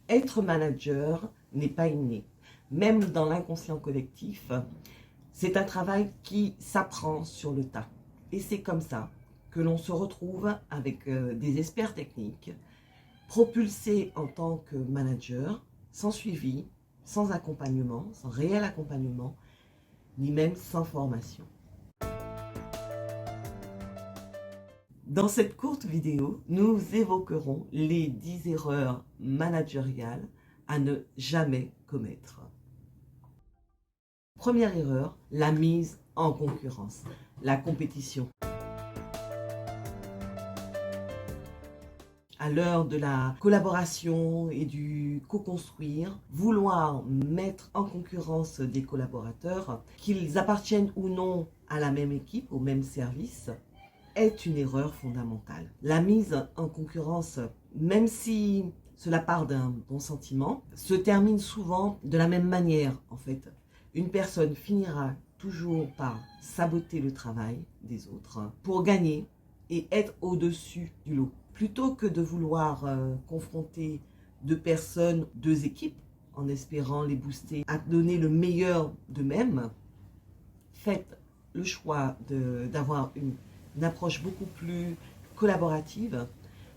Être manager n'est pas inné. Même dans l'inconscient collectif, c'est un travail qui s'apprend sur le tas. Et c'est comme ça que l'on se retrouve avec des experts techniques, propulsés en tant que manager, sans suivi, sans accompagnement, sans réel accompagnement, ni même sans formation. Dans cette courte vidéo, nous évoquerons les 10 erreurs managériales à ne jamais commettre. Première erreur, la mise en concurrence, la compétition. À l'heure de la collaboration et du co-construire, vouloir mettre en concurrence des collaborateurs, qu'ils appartiennent ou non à la même équipe, au même service, est une erreur fondamentale. La mise en concurrence, même si cela part d'un bon sentiment, se termine souvent de la même manière en fait. Une personne finira toujours par saboter le travail des autres pour gagner et être au-dessus du lot. Plutôt que de vouloir confronter deux personnes, deux équipes, en espérant les booster à donner le meilleur d'eux-mêmes, faites le choix d'avoir une approche beaucoup plus collaborative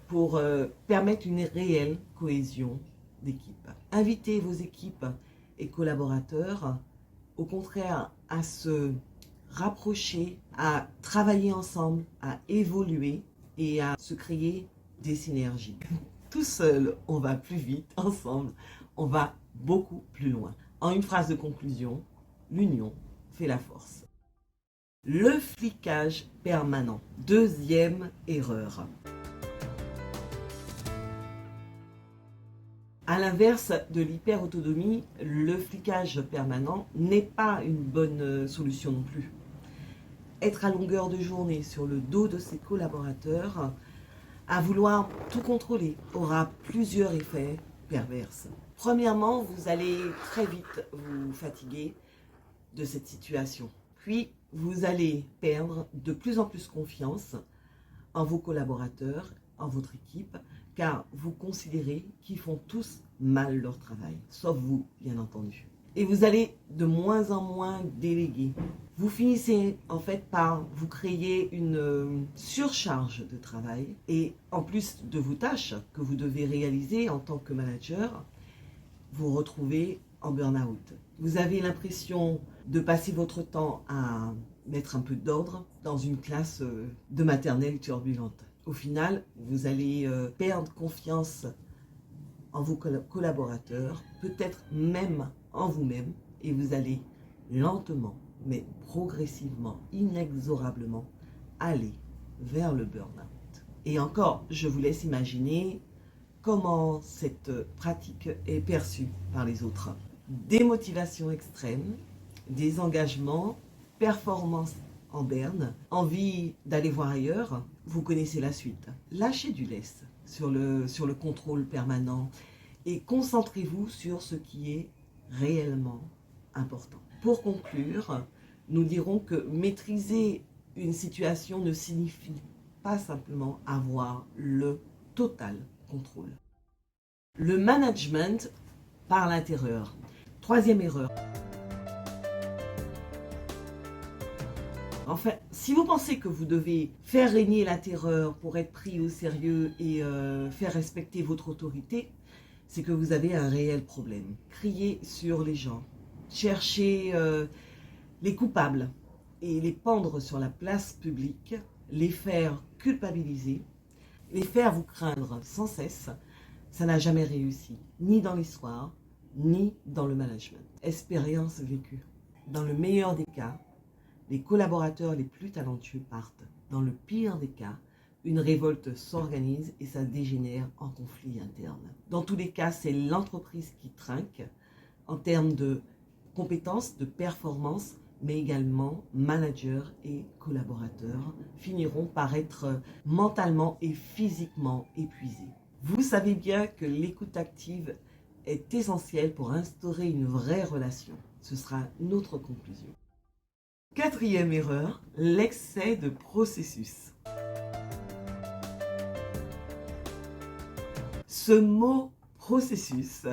pour permettre une réelle cohésion d'équipe. Invitez vos équipes et collaborateurs, au contraire, à se rapprocher, à travailler ensemble, à évoluer et à se créer des synergies. Tout seul, on va plus vite, ensemble, on va beaucoup plus loin. En une phrase de conclusion, l'union fait la force. Le flicage permanent, deuxième erreur. À l'inverse de l'hyper-autonomie, le flicage permanent n'est pas une bonne solution non plus. Être à longueur de journée sur le dos de ses collaborateurs, à vouloir tout contrôler, aura plusieurs effets pervers. Premièrement, vous allez très vite vous fatiguer de cette situation. Puis, vous allez perdre de plus en plus confiance en vos collaborateurs, en votre équipe, car vous considérez qu'ils font tous mal leur travail, sauf vous, bien entendu. Et vous allez de moins en moins déléguer. Vous finissez en fait par vous créer une surcharge de travail et en plus de vos tâches que vous devez réaliser en tant que manager, vous retrouvez en burn-out. Vous avez l'impression de passer votre temps à mettre un peu d'ordre dans une classe de maternelle turbulente. Au final, vous allez perdre confiance en vos collaborateurs, peut-être même en vous-même, et vous allez lentement, mais progressivement, inexorablement, aller vers le burn-out. Et encore, je vous laisse imaginer comment cette pratique est perçue par les autres. Démotivation extrême, désengagement, performance en berne, envie d'aller voir ailleurs, vous connaissez la suite. Lâchez du lest sur le contrôle permanent et concentrez-vous sur ce qui est réellement important. Pour conclure, nous dirons que maîtriser une situation ne signifie pas simplement avoir le total contrôle. Le management par l'intérieur. Troisième erreur. Enfin, si vous pensez que vous devez faire régner la terreur pour être pris au sérieux et faire respecter votre autorité, c'est que vous avez un réel problème. Criez sur les gens, cherchez les coupables et les pendre sur la place publique, les faire culpabiliser, les faire vous craindre sans cesse, ça n'a jamais réussi, ni dans l'histoire, ni dans le management. Expérience vécue. Dans le meilleur des cas, les collaborateurs les plus talentueux partent. Dans le pire des cas, une révolte s'organise et ça dégénère en conflit interne. Dans tous les cas, c'est l'entreprise qui trinque en termes de compétences, de performance, mais également managers et collaborateurs finiront par être mentalement et physiquement épuisés. Vous savez bien que l'écoute active est essentielle pour instaurer une vraie relation. Ce sera notre conclusion. Quatrième erreur, l'excès de processus. Ce mot processus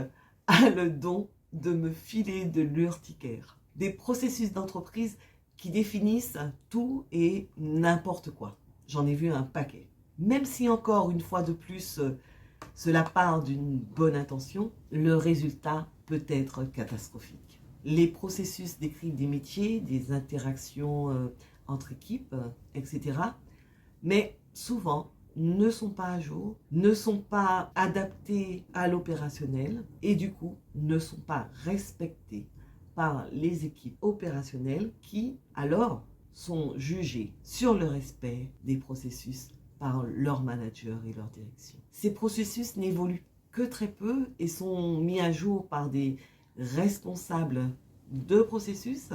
a le don de me filer de l'urticaire. Des processus d'entreprise qui définissent tout et n'importe quoi. J'en ai vu un paquet. Même si encore une fois de plus, cela part d'une bonne intention, le résultat peut être catastrophique. Les processus décrivent des métiers, des interactions entre équipes, etc. Mais souvent ne sont pas à jour, ne sont pas adaptés à l'opérationnel et du coup ne sont pas respectés par les équipes opérationnelles qui alors sont jugées sur le respect des processus par leur manager et leur direction. Ces processus n'évoluent que très peu et sont mis à jour par des responsables de processus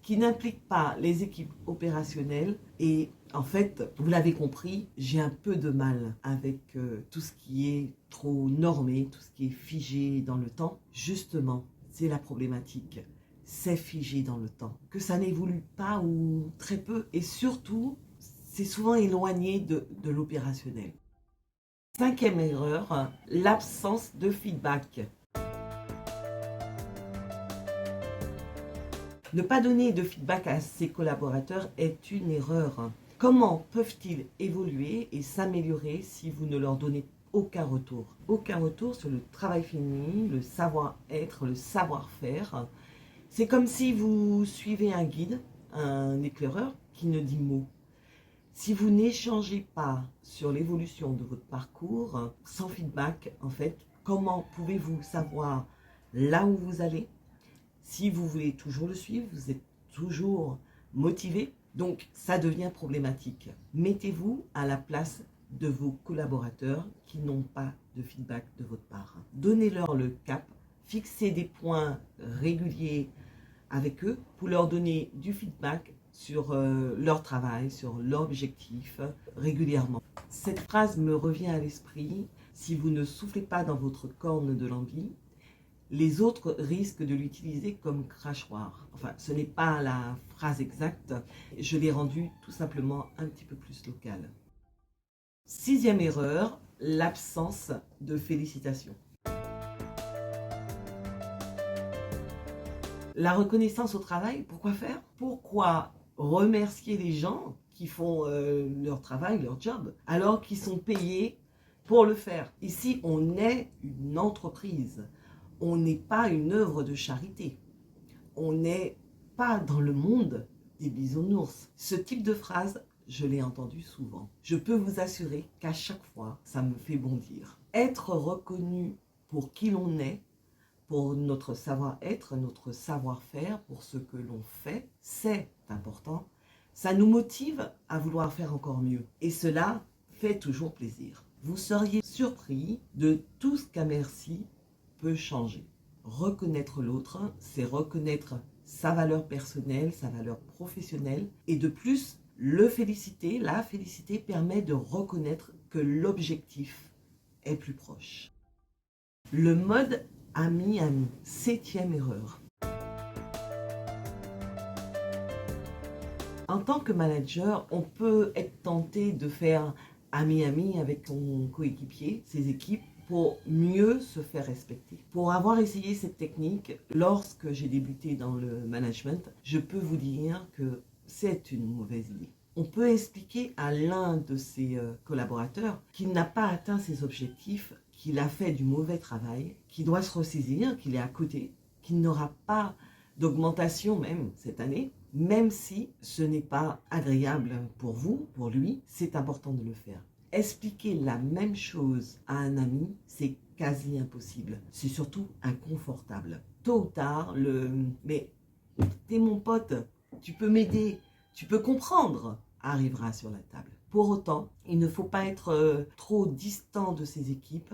qui n'impliquent pas les équipes opérationnelles. Et en fait, vous l'avez compris, j'ai un peu de mal avec tout ce qui est trop normé, tout ce qui est figé dans le temps. Justement, c'est la problématique. C'est figé dans le temps. Que ça n'évolue pas ou très peu. Et surtout, c'est souvent éloigné de l'opérationnel. Cinquième erreur, l'absence de feedback. Ne pas donner de feedback à ses collaborateurs est une erreur. Comment peuvent-ils évoluer et s'améliorer si vous ne leur donnez aucun retour? Aucun retour sur le travail fini, le savoir-être, le savoir-faire. C'est comme si vous suivez un guide, un éclaireur qui ne dit mot. Si vous n'échangez pas sur l'évolution de votre parcours, sans feedback, en fait, comment pouvez-vous savoir là où vous allez? Si vous voulez toujours le suivre, vous êtes toujours motivé, donc ça devient problématique. Mettez-vous à la place de vos collaborateurs qui n'ont pas de feedback de votre part. Donnez-leur le cap, fixez des points réguliers avec eux pour leur donner du feedback sur leur travail, sur l'objectif régulièrement. Cette phrase me revient à l'esprit: si vous ne soufflez pas dans votre corne de l'envie, les autres risquent de l'utiliser comme crachoir. Enfin, ce n'est pas la phrase exacte, je l'ai rendue tout simplement un petit peu plus locale. Sixième erreur, l'absence de félicitations. La reconnaissance au travail, pourquoi faire? Pourquoi remercier les gens qui font leur travail, leur job, alors qu'ils sont payés pour le faire? Ici, on est une entreprise. On n'est pas une œuvre de charité. On n'est pas dans le monde des bisounours. Ce type de phrase, je l'ai entendu souvent. Je peux vous assurer qu'à chaque fois, ça me fait bondir. Être reconnu pour qui l'on est, pour notre savoir-être, notre savoir-faire, pour ce que l'on fait, c'est important. Ça nous motive à vouloir faire encore mieux. Et cela fait toujours plaisir. Vous seriez surpris de tout ce qu'un merci peut changer. Reconnaître l'autre, c'est reconnaître sa valeur personnelle, sa valeur professionnelle. Et de plus, le féliciter, la féliciter permet de reconnaître que l'objectif est plus proche. Le mode ami-ami, septième erreur. En tant que manager, on peut être tenté de faire ami-ami avec son coéquipier, ses équipes, pour mieux se faire respecter. Pour avoir essayé cette technique, lorsque j'ai débuté dans le management, je peux vous dire que c'est une mauvaise idée. On peut expliquer à l'un de ses collaborateurs qu'il n'a pas atteint ses objectifs, qu'il a fait du mauvais travail, qu'il doit se ressaisir, qu'il est à côté, qu'il n'aura pas d'augmentation même cette année, même si ce n'est pas agréable pour vous, pour lui, c'est important de le faire. Expliquer la même chose à un ami, c'est quasi impossible. C'est surtout inconfortable. Tôt ou tard, mais t'es mon pote, tu peux m'aider, tu peux comprendre, arrivera sur la table. Pour autant, il ne faut pas être trop distant de ses équipes.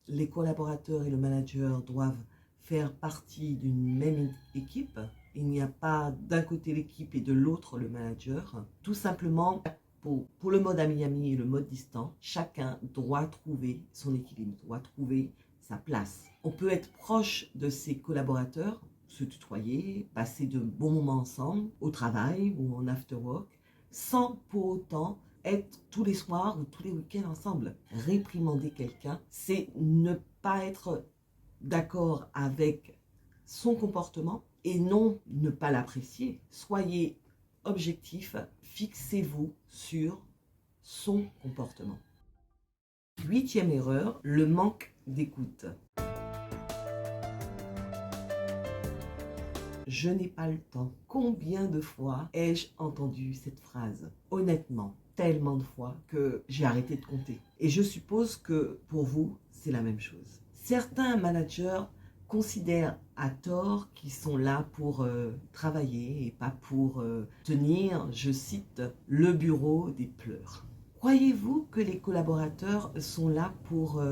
Les collaborateurs et le manager doivent faire partie d'une même équipe. Il n'y a pas d'un côté l'équipe et de l'autre le manager. Tout simplement, pour le mode ami-ami et le mode distant, chacun doit trouver son équilibre, doit trouver sa place. On peut être proche de ses collaborateurs, se tutoyer, passer de bons moments ensemble, au travail ou en after work, sans pour autant être tous les soirs ou tous les week-ends ensemble. Réprimander quelqu'un, c'est ne pas être d'accord avec son comportement et non ne pas l'apprécier. Soyez objectif, fixez-vous sur son comportement. 8e erreur, le manque d'écoute. Je n'ai pas le temps. Combien de fois ai-je entendu cette phrase? Honnêtement, tellement de fois que j'ai arrêté de compter. Et je suppose que pour vous, c'est la même chose. Certains managers considèrent à tort qu'ils sont là pour travailler et pas pour tenir, je cite, le bureau des pleurs. Croyez-vous que les collaborateurs sont là pour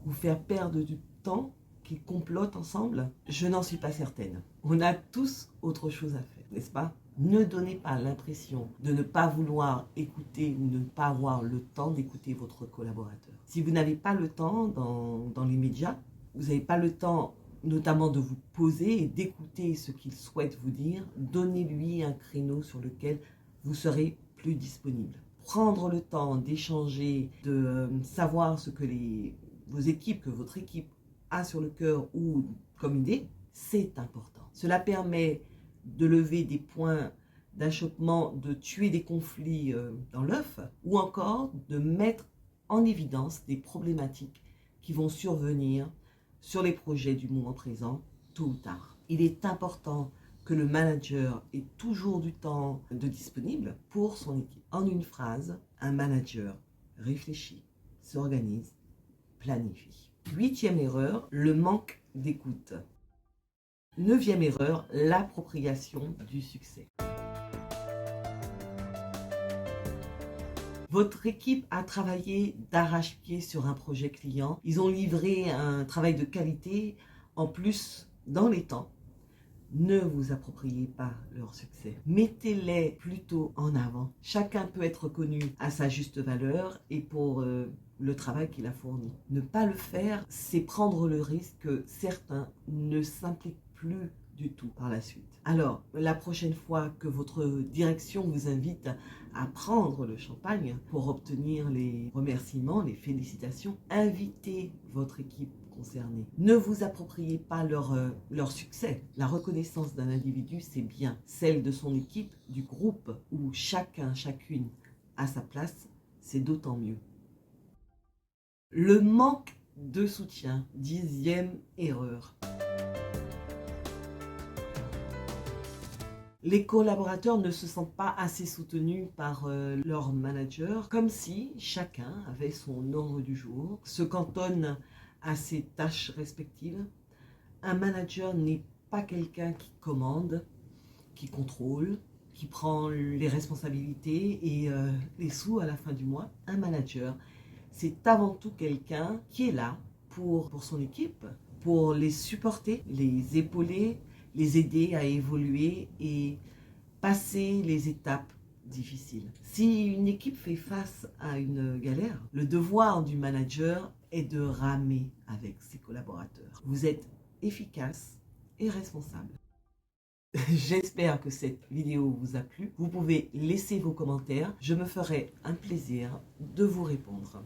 vous faire perdre du temps, qu'ils complotent ensemble? Je n'en suis pas certaine. On a tous autre chose à faire, n'est-ce pas? Ne donnez pas l'impression de ne pas vouloir écouter ou de ne pas avoir le temps d'écouter votre collaborateur. Si vous n'avez pas le temps dans les médias, vous n'avez pas le temps notamment de vous poser et d'écouter ce qu'il souhaite vous dire, donnez-lui un créneau sur lequel vous serez plus disponible. Prendre le temps d'échanger, de savoir ce que vos équipes, que votre équipe a sur le cœur ou comme idée, c'est important. Cela permet de lever des points d'achoppement, de tuer des conflits dans l'œuf ou encore de mettre en évidence des problématiques qui vont survenir sur les projets du moment présent, tôt ou tard. Il est important que le manager ait toujours du temps de disponible pour son équipe. En une phrase, un manager réfléchit, s'organise, planifie. 8e erreur, le manque d'écoute. 9e erreur, l'appropriation du succès. Votre équipe a travaillé d'arrache-pied sur un projet client. Ils ont livré un travail de qualité, en plus dans les temps. Ne vous appropriez pas leur succès. Mettez-les plutôt en avant. Chacun peut être reconnu à sa juste valeur et pour le travail qu'il a fourni. Ne pas le faire, c'est prendre le risque que certains ne s'impliquent plus du tout par la suite. Alors, la prochaine fois que votre direction vous invite à prendre le champagne pour obtenir les remerciements, les félicitations, invitez votre équipe concernée. Ne vous appropriez pas leur succès. La reconnaissance d'un individu, c'est bien. Celle de son équipe, du groupe, où chacun, chacune a sa place, c'est d'autant mieux. Le manque de soutien, 10e erreur. Les collaborateurs ne se sentent pas assez soutenus par leur manager, comme si chacun avait son ordre du jour, se cantonne à ses tâches respectives. Un manager n'est pas quelqu'un qui commande, qui contrôle, qui prend les responsabilités et les sous à la fin du mois. Un manager, c'est avant tout quelqu'un qui est là pour son équipe, pour les supporter, les épauler, les aider à évoluer et passer les étapes difficiles. Si une équipe fait face à une galère, le devoir du manager est de ramer avec ses collaborateurs. Vous êtes efficace et responsable. J'espère que cette vidéo vous a plu. Vous pouvez laisser vos commentaires. Je me ferai un plaisir de vous répondre.